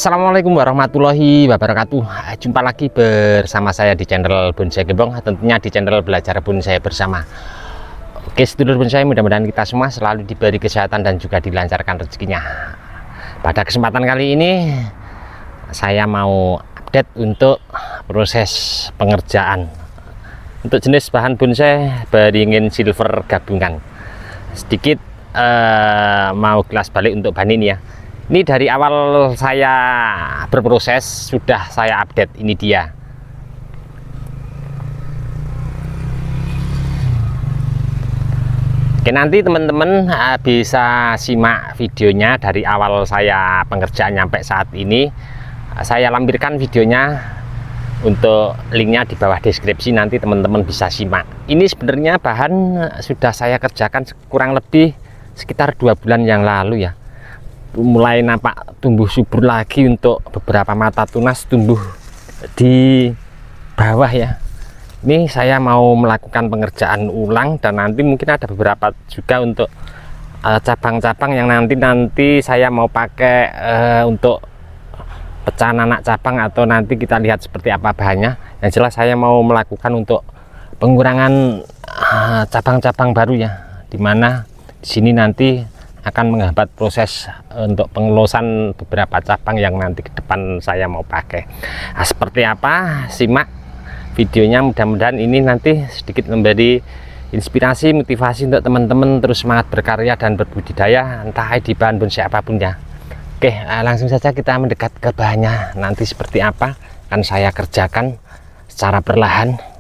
Assalamualaikum warahmatullahi wabarakatuh. Jumpa lagi bersama saya di channel Bonsai Gembong, tentunya di channel Belajar Bonsai Bersama. Oke sedulur bonsai, mudah-mudahan kita semua selalu diberi kesehatan dan juga dilancarkan rezekinya. Pada kesempatan kali ini saya mau update untuk proses pengerjaan untuk jenis bahan bonsai beringin silver gabungan. Sedikit mau kelas balik untuk bahan ini ya. Ini dari awal saya berproses sudah saya update, ini dia. Oke, nanti teman-teman bisa simak videonya dari awal saya pengerjaan sampai saat ini. Saya lampirkan videonya untuk linknya di bawah deskripsi, nanti teman-teman bisa simak. Ini sebenarnya bahan sudah saya kerjakan kurang lebih sekitar 2 bulan yang lalu ya. Mulai nampak tumbuh subur lagi untuk beberapa mata tunas tumbuh di bawah ya. Ini saya mau melakukan pengerjaan ulang dan nanti mungkin ada beberapa juga untuk cabang-cabang yang nanti saya mau pakai untuk pecahan anak cabang, atau nanti kita lihat seperti apa bahannya. Yang jelas saya mau melakukan untuk pengurangan cabang-cabang baru ya, dimana di sini nanti akan menghambat proses untuk pengelosan beberapa cabang yang nanti ke depan saya mau pakai. Nah, seperti apa, simak videonya. Mudah-mudahan ini nanti sedikit memberi inspirasi, motivasi untuk teman-teman terus semangat berkarya dan berbudidaya, entah di bahan bonsai apapun ya. Oke, langsung saja kita mendekat ke bahannya. Nanti seperti apa akan saya kerjakan secara perlahan.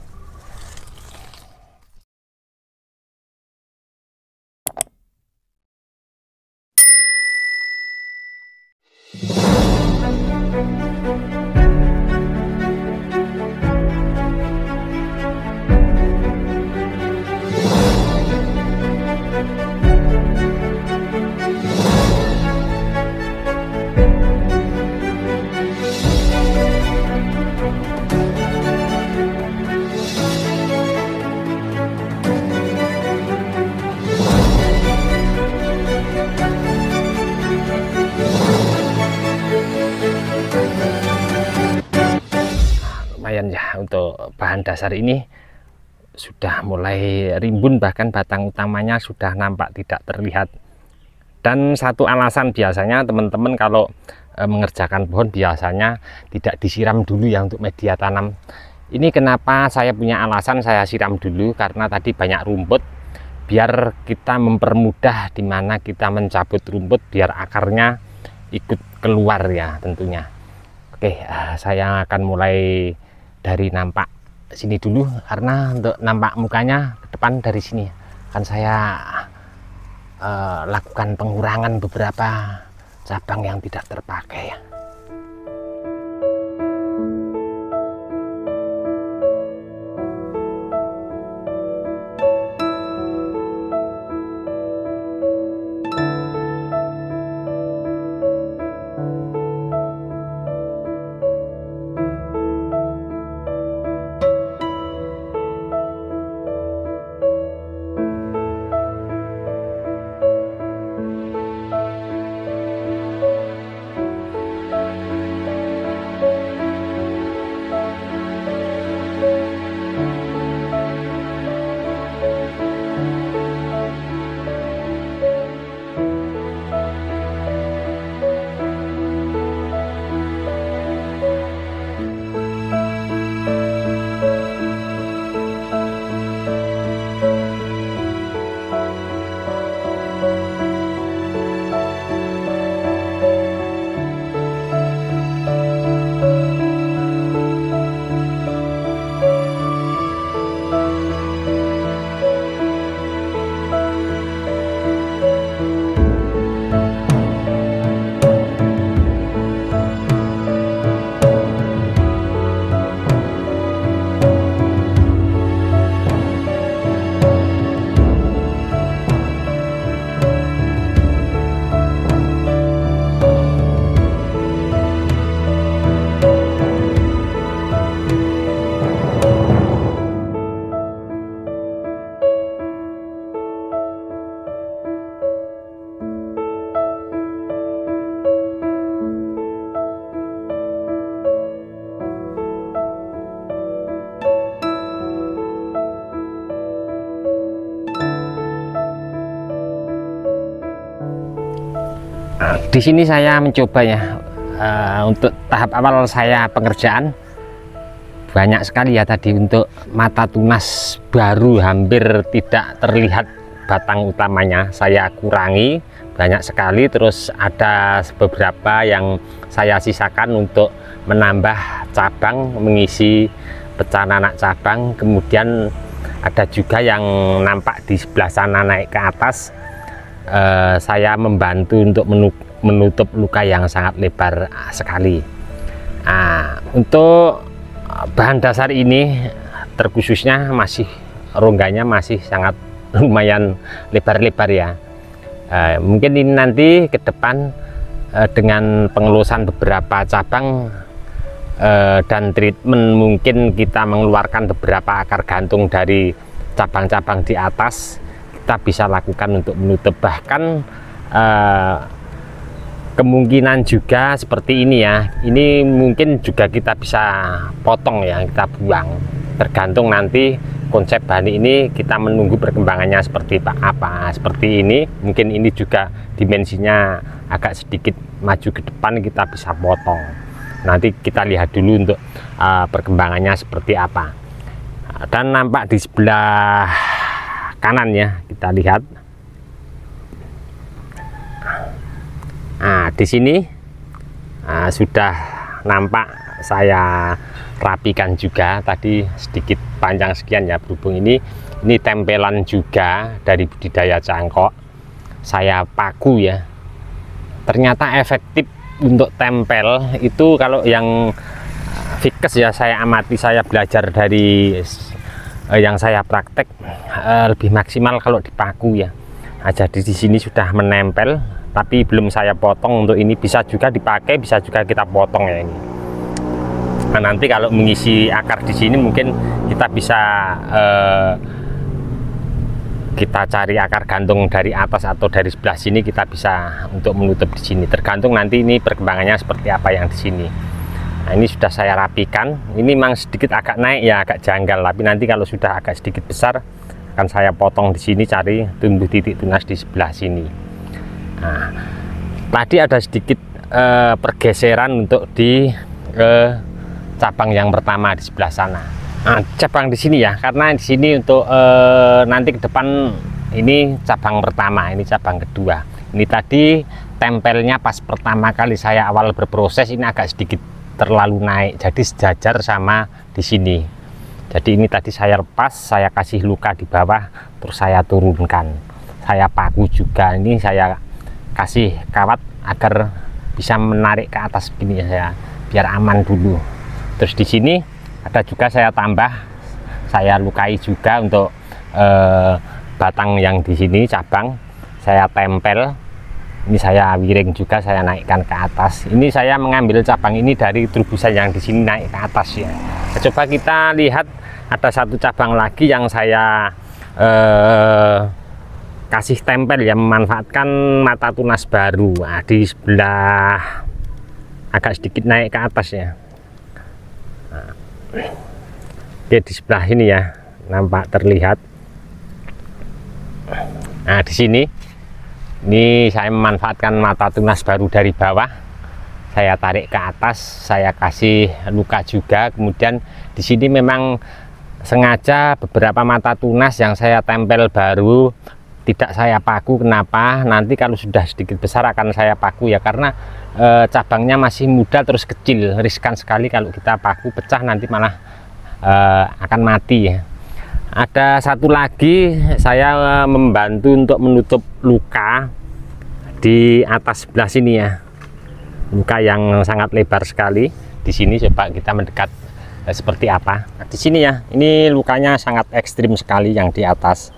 Lumayan ya, untuk bahan dasar ini sudah mulai rimbun, bahkan batang utamanya sudah nampak tidak terlihat. Dan satu alasan biasanya teman-teman kalau mengerjakan pohon biasanya tidak disiram dulu ya untuk media tanam. Ini kenapa saya punya alasan saya siram dulu, karena tadi banyak rumput, biar kita mempermudah dimana kita mencabut rumput biar akarnya ikut keluar ya tentunya. Oke, saya akan mulai dari nampak sini dulu, karena untuk nampak mukanya ke depan dari sini akan saya lakukan pengurangan beberapa cabang yang tidak terpakai ya. Di sini saya mencoba ya, untuk tahap awal saya pengerjaan banyak sekali ya tadi. Untuk mata tunas baru hampir tidak terlihat batang utamanya, saya kurangi banyak sekali. Terus ada beberapa yang saya sisakan untuk menambah cabang, mengisi pecahan anak cabang. Kemudian ada juga yang nampak di sebelah sana naik ke atas. Saya membantu untuk menutup luka yang sangat lebar sekali. Untuk bahan dasar ini terkhususnya masih rongganya masih sangat lumayan lebar-lebar ya. Mungkin ini nanti ke depan dengan pengeluasan beberapa cabang dan treatment, mungkin kita mengeluarkan beberapa akar gantung dari cabang-cabang di atas, kita bisa lakukan untuk menutup. Bahkan kemungkinan juga seperti ini ya, ini mungkin juga kita bisa potong ya, kita buang, tergantung nanti konsep bahan ini. Kita menunggu perkembangannya seperti apa. Seperti ini mungkin ini juga dimensinya agak sedikit maju ke depan, kita bisa potong. Nanti kita lihat dulu untuk perkembangannya seperti apa. Dan nampak di sebelah kanan ya, kita lihat. Di sini sudah nampak saya rapikan juga tadi, sedikit panjang sekian ya, berhubung ini tempelan juga dari budidaya cangkok. Saya paku ya, ternyata efektif untuk tempel itu. Kalau yang Vickers ya, saya amati, saya belajar dari yang saya praktek, lebih maksimal kalau dipaku ya. Jadi di sini sudah menempel, tapi belum saya potong. Untuk ini bisa juga dipakai, bisa juga kita potong ya ini. Nanti kalau mengisi akar di sini mungkin kita bisa kita cari akar gantung dari atas atau dari sebelah sini, kita bisa untuk menutup di sini. Tergantung nanti ini perkembangannya seperti apa yang di sini. Ini sudah saya rapikan. Ini memang sedikit agak naik ya, agak janggal, tapi nanti kalau sudah agak sedikit besar akan saya potong di sini, cari tumbuh titik tunas di sebelah sini. Tadi ada sedikit pergeseran untuk di cabang yang pertama di sebelah sana. Cabang di sini ya, karena di sini untuk nanti ke depan ini cabang pertama, ini cabang kedua. Ini tadi tempelnya pas pertama kali saya awal berproses ini agak sedikit terlalu naik, jadi sejajar sama di sini. Jadi ini tadi saya lepas, saya kasih luka di bawah, terus saya turunkan, saya paku juga. Ini saya kasih kawat agar bisa menarik ke atas begini ya, biar aman dulu. Terus di sini ada juga saya tambah, saya lukai juga untuk batang yang di sini cabang, saya tempel. Ini saya wiring juga, saya naikkan ke atas. Ini saya mengambil cabang ini dari terubusan yang di sini naik ke atas ya. Coba kita lihat, ada satu cabang lagi yang saya kasih tempel ya, memanfaatkan mata tunas baru. Di sebelah agak sedikit naik ke atas ya. Oke, di sebelah ini ya, nampak terlihat. Di sini ini saya memanfaatkan mata tunas baru dari bawah, saya tarik ke atas, saya kasih luka juga. Kemudian di sini memang sengaja beberapa mata tunas yang saya tempel baru tidak saya paku. Kenapa? Nanti kalau sudah sedikit besar akan saya paku ya, karena cabangnya masih muda terus kecil, riskan sekali kalau kita paku, pecah nanti malah akan mati ya. Ada satu lagi, saya membantu untuk menutup luka di atas sebelah sini ya, luka yang sangat lebar sekali di sini. Coba kita mendekat seperti apa. Di sini ya, ini lukanya sangat ekstrim sekali yang di atas.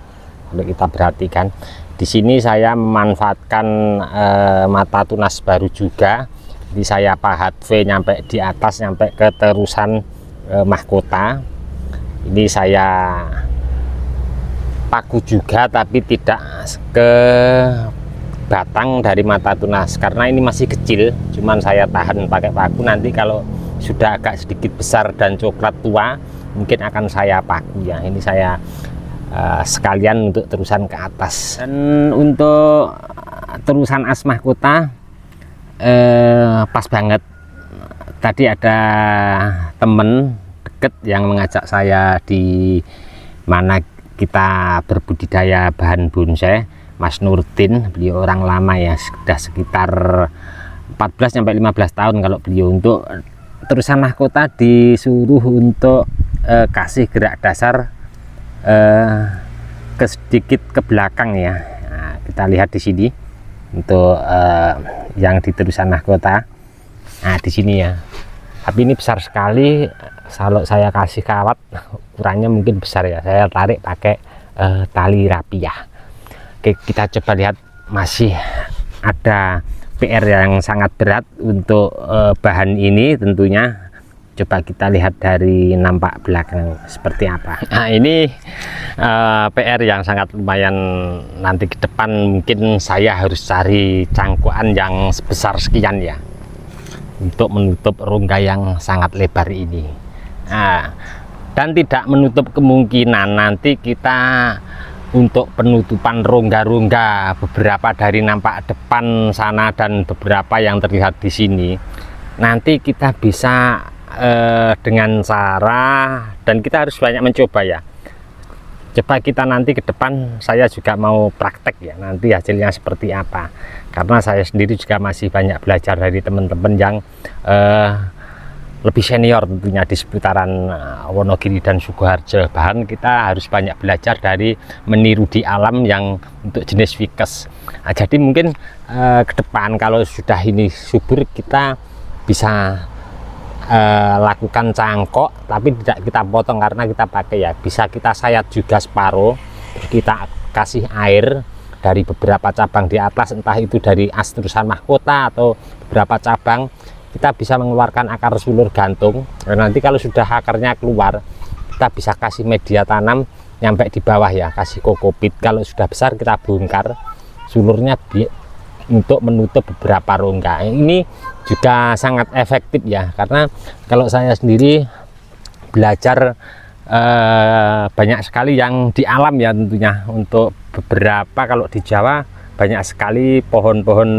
Kalau kita perhatikan di sini, saya memanfaatkan mata tunas baru juga. Jadi saya pahat V nyampe di atas, nyampe ke terusan mahkota. Ini saya paku juga, tapi tidak ke batang dari mata tunas karena ini masih kecil. Cuman saya tahan pakai paku. Nanti kalau sudah agak sedikit besar dan coklat tua, mungkin akan saya paku ya. Ini saya sekalian untuk terusan ke atas. Dan untuk terusan as mahkota pas banget. Tadi ada temen deket yang mengajak saya di mana kita berbudidaya bahan bonsai, Mas Nurdin. Beliau orang lama ya, sudah sekitar 14-15 tahun kalau beliau. Untuk terusan mahkota disuruh untuk kasih gerak dasar sedikit ke belakang ya. Nah, kita lihat di sini untuk yang di terusan mahkota. Nah, di sini ya. Tapi ini besar sekali. Kalau saya kasih kawat ukurannya mungkin besar ya. Saya tarik pakai tali rapiah. Oke, kita coba lihat. Masih ada PR yang sangat berat untuk bahan ini tentunya. Coba kita lihat dari nampak belakang seperti apa. Nah, ini PR yang sangat lumayan. Nanti ke depan mungkin saya harus cari cangkuan yang sebesar sekian ya, untuk menutup rongga yang sangat lebar ini. Nah, dan tidak menutup kemungkinan nanti kita untuk penutupan rongga-rongga beberapa dari nampak depan sana dan beberapa yang terlihat di sini, nanti kita bisa dengan cara, dan kita harus banyak mencoba ya. Coba kita nanti ke depan, saya juga mau praktek ya, nanti hasilnya seperti apa. Karena saya sendiri juga masih banyak belajar dari teman-teman yang lebih senior tentunya di seputaran Wonogiri dan Sukoharjo. Bahkan kita harus banyak belajar dari meniru di alam yang untuk jenis Ficus. Nah, jadi mungkin ke depan kalau sudah ini subur, kita bisa lakukan cangkok, tapi tidak kita potong karena kita pakai ya. Bisa kita sayat juga separuh, terus kita kasih air dari beberapa cabang di atas, entah itu dari as terusan mahkota atau beberapa cabang. Kita bisa mengeluarkan akar sulur gantung. Dan nanti kalau sudah akarnya keluar, kita bisa kasih media tanam nyampe di bawah ya, kasih kokopit. Kalau sudah besar kita bongkar sulurnya untuk menutup beberapa rongga. Ini juga sangat efektif ya, karena kalau saya sendiri belajar banyak sekali yang di alam ya tentunya. Untuk beberapa, kalau di Jawa banyak sekali pohon-pohon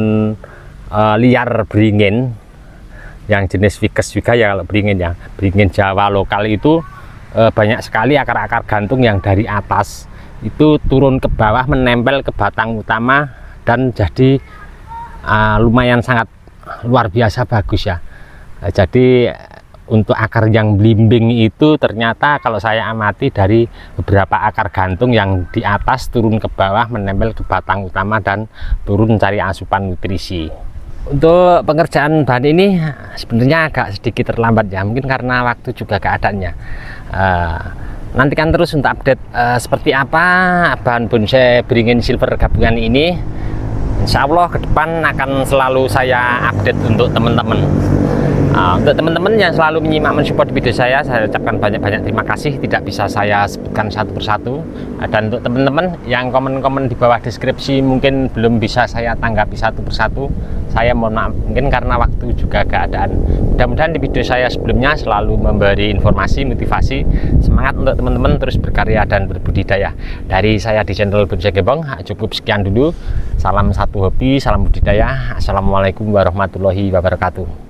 liar beringin yang jenis Ficus juga ya. Kalau beringin ya, beringin Jawa lokal itu banyak sekali akar-akar gantung yang dari atas itu turun ke bawah menempel ke batang utama, dan jadi lumayan sangat luar biasa bagus ya. Jadi untuk akar yang blimbing itu ternyata kalau saya amati dari beberapa akar gantung yang di atas turun ke bawah menempel ke batang utama dan turun mencari asupan nutrisi. Untuk pengerjaan bahan ini sebenarnya agak sedikit terlambat ya, mungkin karena waktu juga keadaannya. Nantikan terus untuk update seperti apa bahan bonsai beringin silver gabungan ini. Insya Allah ke depan akan selalu saya update untuk teman-teman. Untuk teman-teman yang selalu menyimak mensupport video saya ucapkan banyak-banyak terima kasih. Tidak bisa saya sebutkan satu persatu. Dan untuk teman-teman yang komen-komen di bawah deskripsi mungkin belum bisa saya tanggapi satu persatu, saya mohon maaf, mungkin karena waktu juga keadaan. Mudah-mudahan di video saya sebelumnya selalu memberi informasi, motivasi, semangat untuk teman-teman terus berkarya dan berbudidaya. Dari saya di channel Bonsai Gembong cukup sekian dulu. Salam satu hobi, salam budidaya. Assalamualaikum warahmatullahi wabarakatuh.